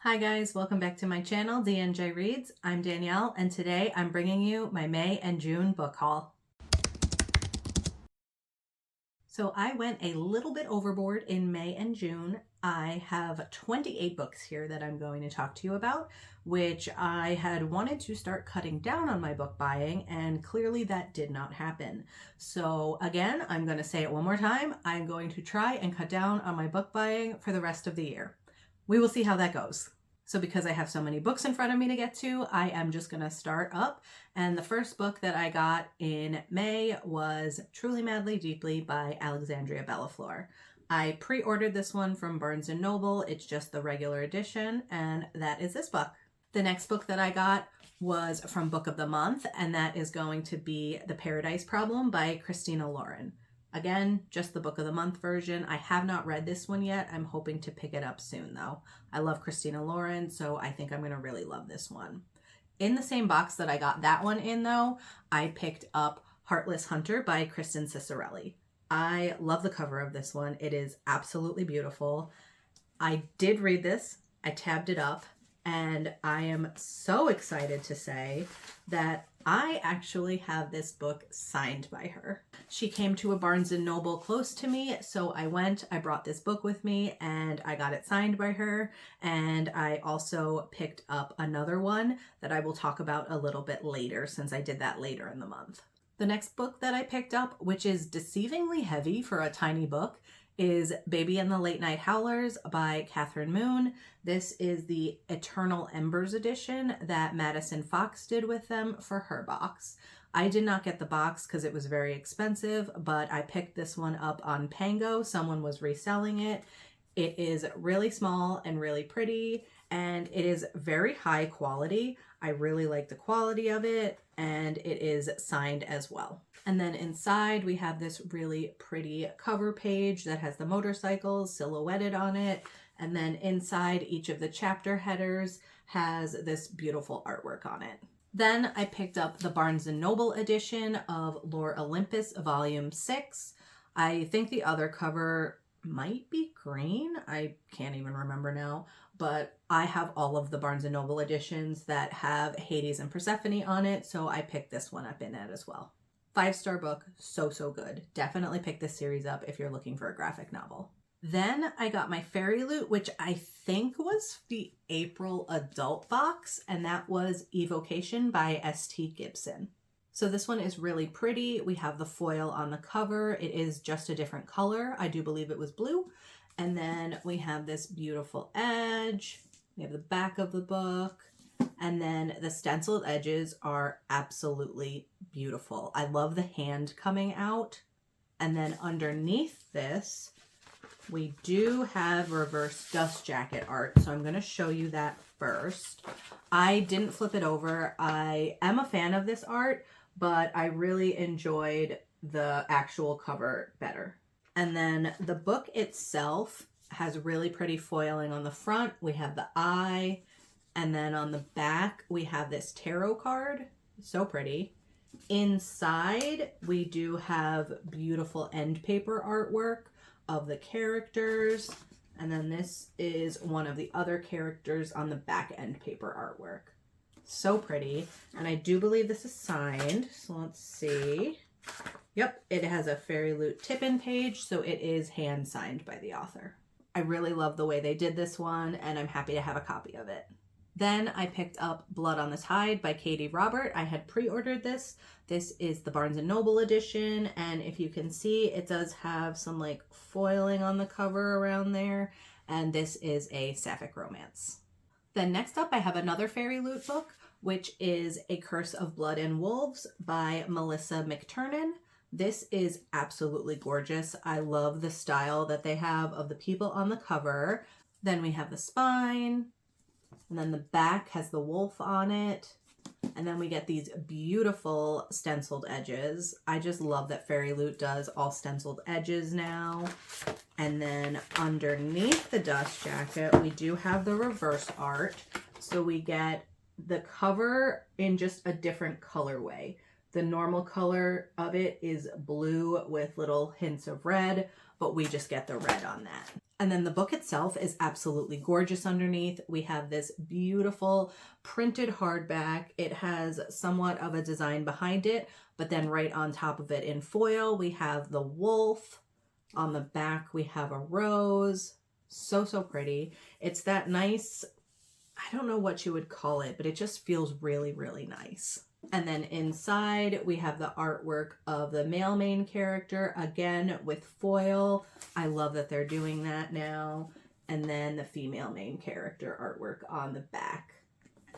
Hi guys, welcome back to my channel, DNJ Reads. I'm Danielle, and today I'm bringing you my May and June book haul. So I went a little bit overboard in May and June. I have 28 books here that I'm going to talk to you about, which I had wanted to start cutting down on my book buying, and clearly that did not happen. So again, I'm going to say it one more time. I'm going to try and cut down on my book buying for the rest of the year. We will see how that goes. So because I have so many books in front of me to get to, I am just going to start up. And the first book that I got in May was Truly Madly Deeply by Alexandria Bellefleur. I pre-ordered this one from Barnes & Noble. It's just the regular edition, and that is this book. The next book that I got was from Book of the Month, and that is going to be The Paradise Problem by Christina Lauren. Again, just the Book of the Month version. I have not read this one yet. I'm hoping to pick it up soon though. I love Christina Lauren, so I think I'm going to really love this one. In the same box that I got that one in though, I picked up Heartless Hunter by Kristen Ciccarelli. I love the cover of this one. It is absolutely beautiful. I did read this. I tabbed it up, and I am so excited to say that I actually have this book signed by her. She came to a Barnes & Noble close to me, so I went, I brought this book with me, and I got it signed by her. And I also picked up another one that I will talk about a little bit later, since I did that later in the month. The next book that I picked up, which is deceivingly heavy for a tiny book, is Baby and the Late Night Howlers by Kathryn Moon. This is the Eternal Embers edition that Madison Fox did with them for her box. I did not get the box because it was very expensive, but I picked this one up on Pango. Someone was reselling it. It is really small and really pretty, and it is very high quality. I really like the quality of it, and it is signed as well. And then inside we have this really pretty cover page that has the motorcycles silhouetted on it. And then inside each of the chapter headers has this beautiful artwork on it. Then I picked up the Barnes & Noble edition of Lore Olympus Volume 6. I think the other cover might be green. I can't even remember now. But I have all of the Barnes & Noble editions that have Hades and Persephone on it, so I picked this one up in it as well. 5-star book, so good. Definitely pick this series up if you're looking for a graphic novel. Then I got my FairyLoot, which I think was the April adult box, and that was Evocation by St. Gibson. So this one is really pretty. We have the foil on the cover. It is just a different color. I do believe it was blue. And then we have this beautiful edge. We have the back of the book. And then the stenciled edges are absolutely beautiful. I love the hand coming out. And then underneath this, we do have reverse dust jacket art. So I'm going to show you that first. I didn't flip it over. I am a fan of this art, but I really enjoyed the actual cover better. And then the book itself has really pretty foiling on the front. We have the eye. And then on the back, we have this tarot card. So pretty. Inside, we do have beautiful end paper artwork of the characters. And then this is one of the other characters on the back end paper artwork. So pretty. And I do believe this is signed. So let's see. Yep, it has a FairyLoot tip-in page, so it is hand signed by the author. I really love the way they did this one, and I'm happy to have a copy of it. Then I picked up Blood on This Hide by Katee Robert. I had pre-ordered this. This is the Barnes & Noble edition, and if you can see, it does have some like foiling on the cover around there, and this is a sapphic romance. Then next up, I have another FairyLoot book, which is A Curse of Blood and Wolves by Melissa McTernan. This is absolutely gorgeous. I love the style that they have of the people on the cover. Then we have the spine, and then the back has the wolf on it. And then we get these beautiful stenciled edges. I just love that FairyLoot does all stenciled edges now. And then underneath the dust jacket, we do have the reverse art. So we get the cover in just a different colorway. The normal color of it is blue with little hints of red, but we just get the red on that. And then the book itself is absolutely gorgeous underneath. We have this beautiful printed hardback. It has somewhat of a design behind it, but then right on top of it in foil, we have the wolf. On the back, we have a rose. So, so pretty. It's that nice, I don't know what you would call it, but it just feels really, really nice. And then inside we have the artwork of the male main character, again with foil. I love that they're doing that now. And then the female main character artwork on the back.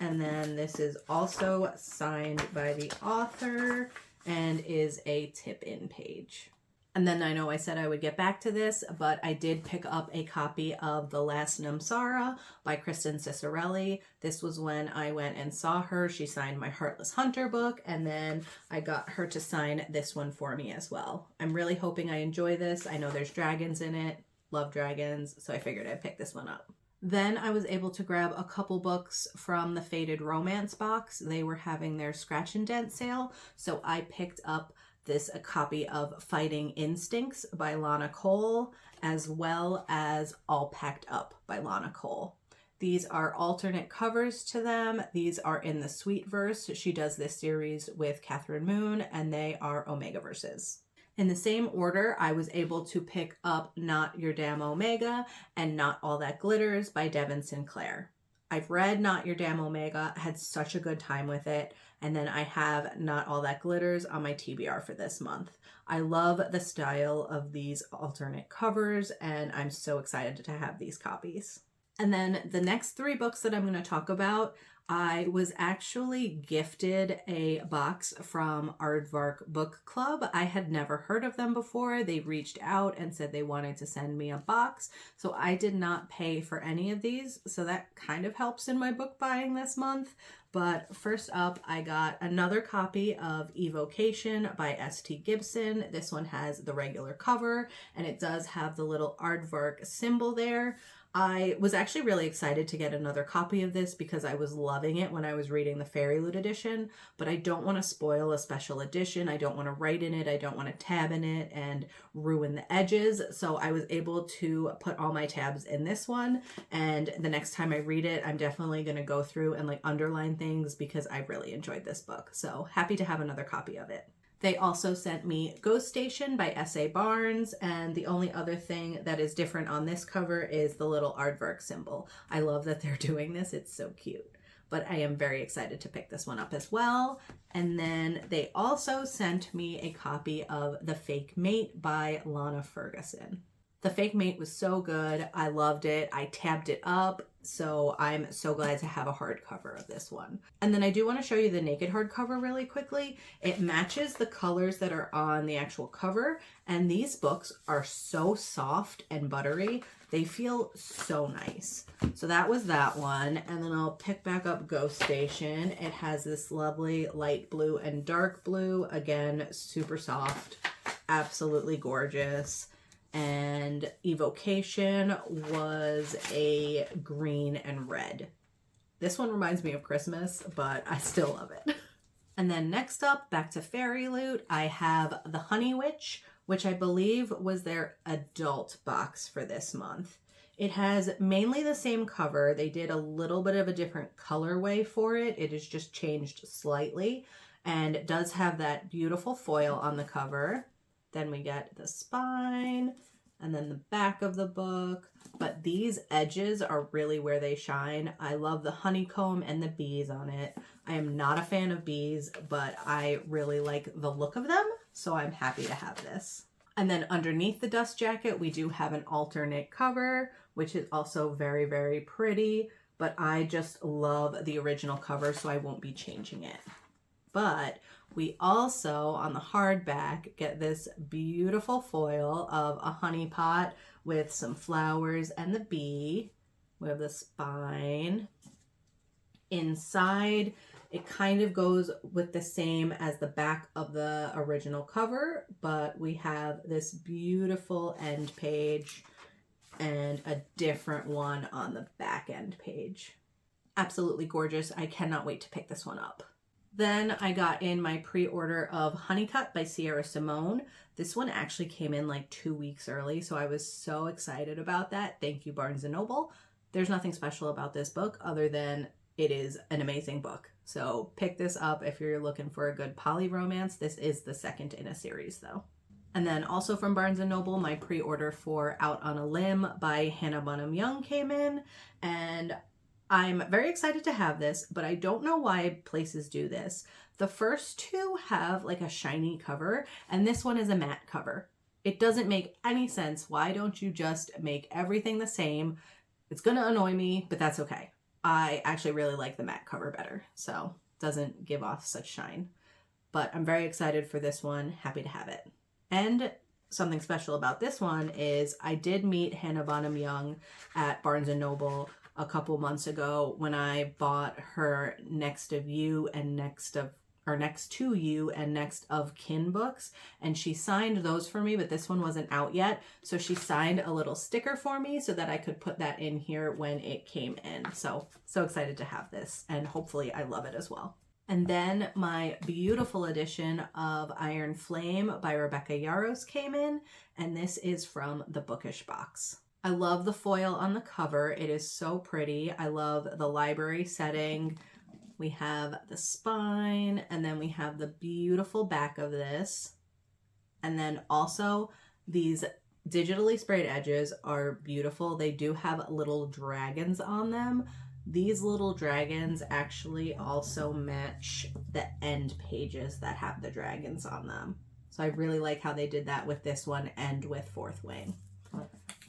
And then this is also signed by the author and is a tip-in page. And then I know I said I would get back to this, but I did pick up a copy of The Last Namsara by Kristen Ciccarelli. This was when I went and saw her. She signed my Heartless Hunter book, and then I got her to sign this one for me as well. I'm really hoping I enjoy this. I know there's dragons in it. Love dragons, so I figured I'd pick this one up. Then I was able to grab a couple books from the Faded Romance box. They were having their scratch and dent sale, so I picked up a copy of Fighting Instincts by Lana Kole, as well as All Packed Up by Lana Kole. These are alternate covers to them. These are in the Sweet Verse. She does this series with Kathryn Moon, and they are Omega Verses. In the same order, I was able to pick up Not Your Damn Omega and Not All That Glitters by Devyn Sinclair. I've read Not Your Damn Omega, had such a good time with it, and then I have Not All That Glitters on my TBR for this month. I love the style of these alternate covers, and I'm so excited to have these copies. And then the next 3 books that I'm going to talk about, I was actually gifted a box from Aardvark Book Club. I had never heard of them before. They reached out and said they wanted to send me a box, so I did not pay for any of these, so that kind of helps in my book buying this month. But first up, I got another copy of Evocation by S.T. Gibson. This one has the regular cover, and it does have the little Aardvark symbol there. I was actually really excited to get another copy of this because I was loving it when I was reading the FairyLoot edition, but I don't want to spoil a special edition. I don't want to write in it. I don't want to tab in it and ruin the edges. So I was able to put all my tabs in this one, and the next time I read it, I'm definitely going to go through and underline things because I really enjoyed this book. So happy to have another copy of it. They also sent me Ghost Station by S.A. Barnes, and the only other thing that is different on this cover is the little Aardvark symbol. I love that they're doing this. It's so cute. But I am very excited to pick this one up as well. And then they also sent me a copy of The Fake Mate by Lana Ferguson. The Fake Mate was so good. I loved it. I tabbed it up. So I'm so glad to have a hardcover of this one. And then I do want to show you the naked hardcover really quickly. It matches the colors that are on the actual cover. And these books are so soft and buttery. They feel so nice. So that was that one. And then I'll pick back up Ghost Station. It has this lovely light blue and dark blue. Again, super soft. Absolutely gorgeous. And Evocation was a green and red. This one reminds me of Christmas, but I still love it. And then next up, back to FairyLoot, I have The Honey Witch, which I believe was their adult box for this month. It has mainly the same cover. They did a little bit of a different colorway for it. It is just changed slightly, and it does have that beautiful foil on the cover. Then we get the spine and then the back of the book. But these edges are really where they shine. I love the honeycomb and the bees on it. I am not a fan of bees, but I really like the look of them, so I'm happy to have this. And then underneath the dust jacket, we do have an alternate cover, which is also very, very pretty, but I just love the original cover, so I won't be changing it. But we also, on the hardback, get this beautiful foil of a honey pot with some flowers and the bee. We have the spine. Inside, it kind of goes with the same as the back of the original cover, but we have this beautiful end page and a different one on the back end page. Absolutely gorgeous. I cannot wait to pick this one up. Then I got in my pre-order of Honeycut by Sierra Simone. This one actually came in like 2 weeks early, so I was so excited about that. Thank you, Barnes & Noble. There's nothing special about this book other than it is an amazing book. So pick this up if you're looking for a good poly romance. This is the second in a series though. And then also from Barnes & Noble, my pre-order for Out on a Limb by Hannah Bonham Young came in, and I'm very excited to have this, but I don't know why places do this. The first two have like a shiny cover, and this one is a matte cover. It doesn't make any sense. Why don't you just make everything the same? It's gonna annoy me, but that's okay. I actually really like the matte cover better, so it doesn't give off such shine. But I'm very excited for this one. Happy to have it. And something special about this one is I did meet Hannah Bonham Young at Barnes & Noble a couple months ago when I bought her Next of You and Next to You and Next of Kin books, and she signed those for me, but this one wasn't out yet, so she signed a little sticker for me so that I could put that in here when it came in. So excited to have this, and hopefully I love it as well. And then my beautiful edition of Iron Flame by Rebecca Yarros came in, and this is from the Bookish box. I love the foil on the cover. It is so pretty. I love the library setting. We have the spine, and then we have the beautiful back of this. And then also these digitally sprayed edges are beautiful. They do have little dragons on them. These little dragons actually also match the end pages that have the dragons on them. So I really like how they did that with this one and with Fourth Wing.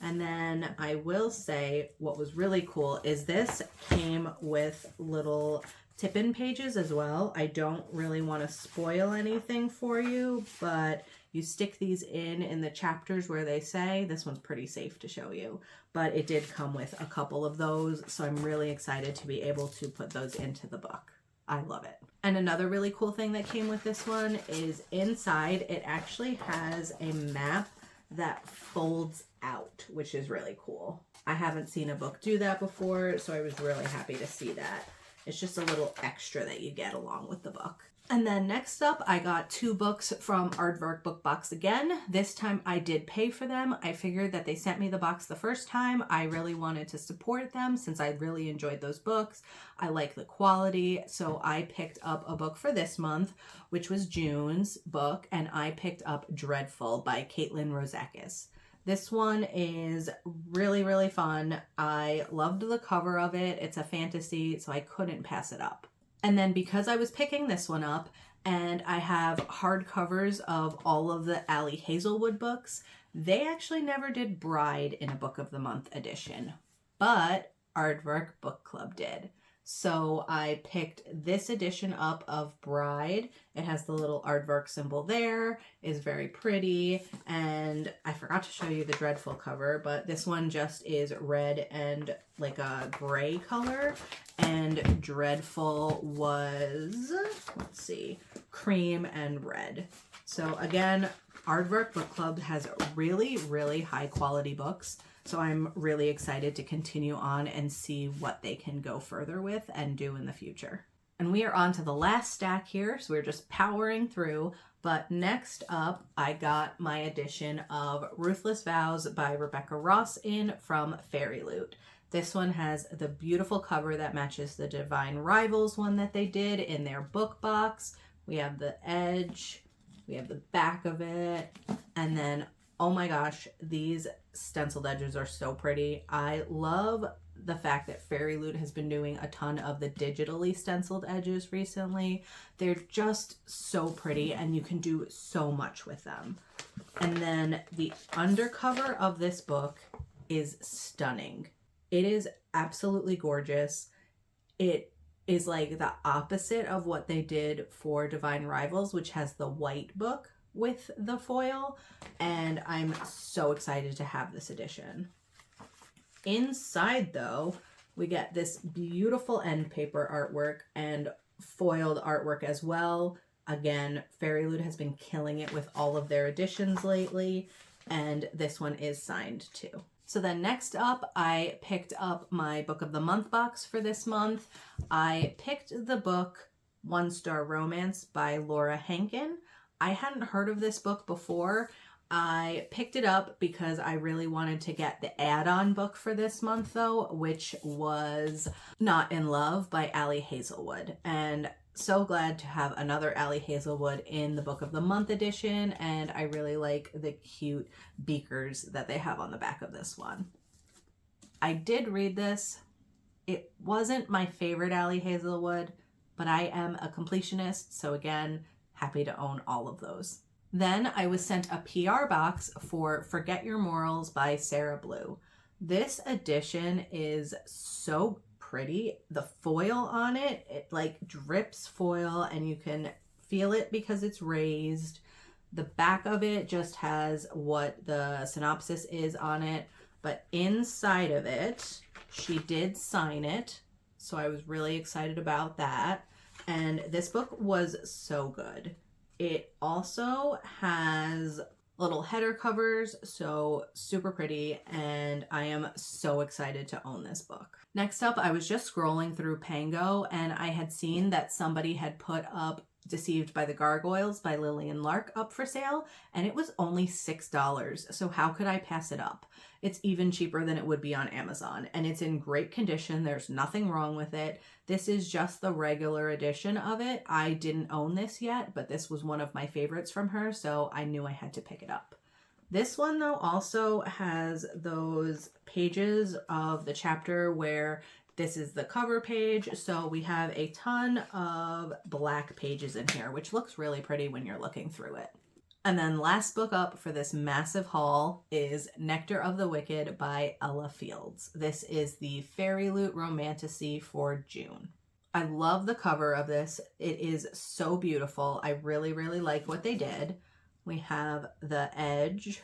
And then I will say what was really cool is this came with little tip-in pages as well. I don't really want to spoil anything for you, but you stick these in the chapters where they say. This one's pretty safe to show you, but it did come with a couple of those, so I'm really excited to be able to put those into the book. I love it. And another really cool thing that came with this one is inside it actually has a map that folds out, which is really cool. I haven't seen a book do that before, so I was really happy to see that. It's just a little extra that you get along with the book. And then next up, I got 2 books from Aardvark Book Box again. This time I did pay for them. I figured that they sent me the box the first time. I really wanted to support them since I really enjoyed those books. I like the quality, so I picked up a book for this month, which was June's book, and I picked up Dreadful by Caitlin Rozakis. This one is really, really fun. I loved the cover of it. It's a fantasy, so I couldn't pass it up. And then because I was picking this one up and I have hardcovers of all of the Ali Hazelwood books, they actually never did Bride in a Book of the Month edition, but Aardvark Book Club did. So I picked this edition up of Bride. It has the little Aardvark symbol there, is very pretty, and I forgot to show you the Dreadful cover, but this one just is red and like a gray color, and Dreadful was, let's see, cream and red. So again, Aardvark Book Club has really, really high quality books. So I'm really excited to continue on and see what they can go further with and do in the future. And we are on to the last stack here, so we're just powering through. But next up, I got my edition of Ruthless Vows by Rebecca Ross in from FairyLoot. This one has the beautiful cover that matches the Divine Rivals one that they did in their book box. We have the edge, we have the back of it, and then, oh my gosh, these stenciled edges are so pretty. I love the fact that FairyLoot has been doing a ton of the digitally stenciled edges recently. They're just so pretty and you can do so much with them. And then the undercover of this book is stunning. It is absolutely gorgeous. It is like the opposite of what they did for Divine Rivals, which has the white book with the foil, and I'm so excited to have this edition. Inside though, we get this beautiful end paper artwork and foiled artwork as well. Again, FairyLoot has been killing it with all of their editions lately, and this one is signed too. So then next up, I picked up my Book of the Month box for this month. I picked the book One Star Romance by Laura Hankin. I hadn't heard of this book before. I picked it up because I really wanted to get the add-on book for this month though, which was Not in Love by Ali Hazelwood. And so glad to have another Ali Hazelwood in the Book of the Month edition, and I really like the cute beakers that they have on the back of this one. I did read this. It wasn't my favorite Ali Hazelwood, but I am a completionist, so again, happy to own all of those. Then I was sent a PR box for Forget Your Morals by Sarah Blue. This edition is so pretty. The foil on it, it like drips foil and you can feel it because it's raised. The back of it just has what the synopsis is on it, but inside of it, she did sign it. So I was really excited about that. And this book was so good. It also has little header covers, so super pretty, and I am so excited to own this book. Next up, I was just scrolling through Pango, and I had seen that somebody had put up Deceived by the Gargoyles by Lillian Lark up for sale, and it was only $6, so how could I pass it up? It's even cheaper than it would be on Amazon, and it's in great condition. There's nothing wrong with it. This is just the regular edition of it. I didn't own this yet, but this was one of my favorites from her, so I knew I had to pick it up. This one, though, also has those pages of the chapter where this is the cover page, so we have a ton of black pages in here, which looks really pretty when you're looking through it. And then last book up for this massive haul is Nectar of the Wicked by Ella Fields. This is the FairyLoot Romantasy for June. I love the cover of this. It is so beautiful. I really, really like what they did. We have the edge,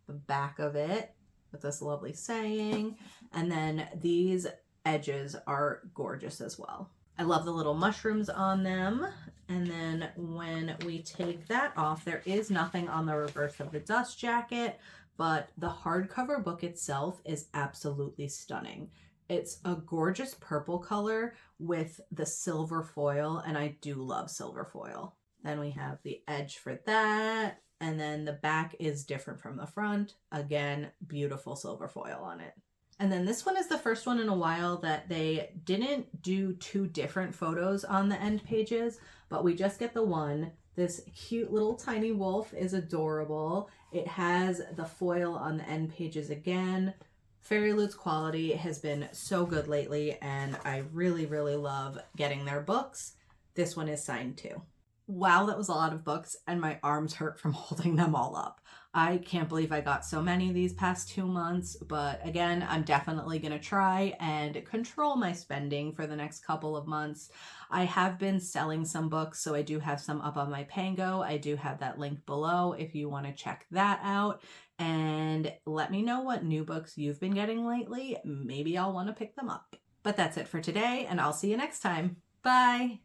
the back of it with this lovely saying, and then these edges are gorgeous as well. I love the little mushrooms on them. And then when we take that off, there is nothing on the reverse of the dust jacket, but the hardcover book itself is absolutely stunning. It's a gorgeous purple color with the silver foil, and I do love silver foil. Then we have the edge for that, and then the back is different from the front. Again, beautiful silver foil on it. And then this one is the first one in a while that they didn't do two different photos on the end pages, but we just get the one. This cute little tiny wolf is adorable. It has the foil on the end pages again. FairyLoot's quality has been so good lately, and I really, really love getting their books. This one is signed too. Wow, that was a lot of books, and my arms hurt from holding them all up. I can't believe I got so many these past 2 months, but again, I'm definitely going to try and control my spending for the next couple of months. I have been selling some books, so I do have some up on my Pango. I do have that link below if you want to check that out. And let me know what new books you've been getting lately. Maybe I'll want to pick them up. But that's it for today, and I'll see you next time. Bye!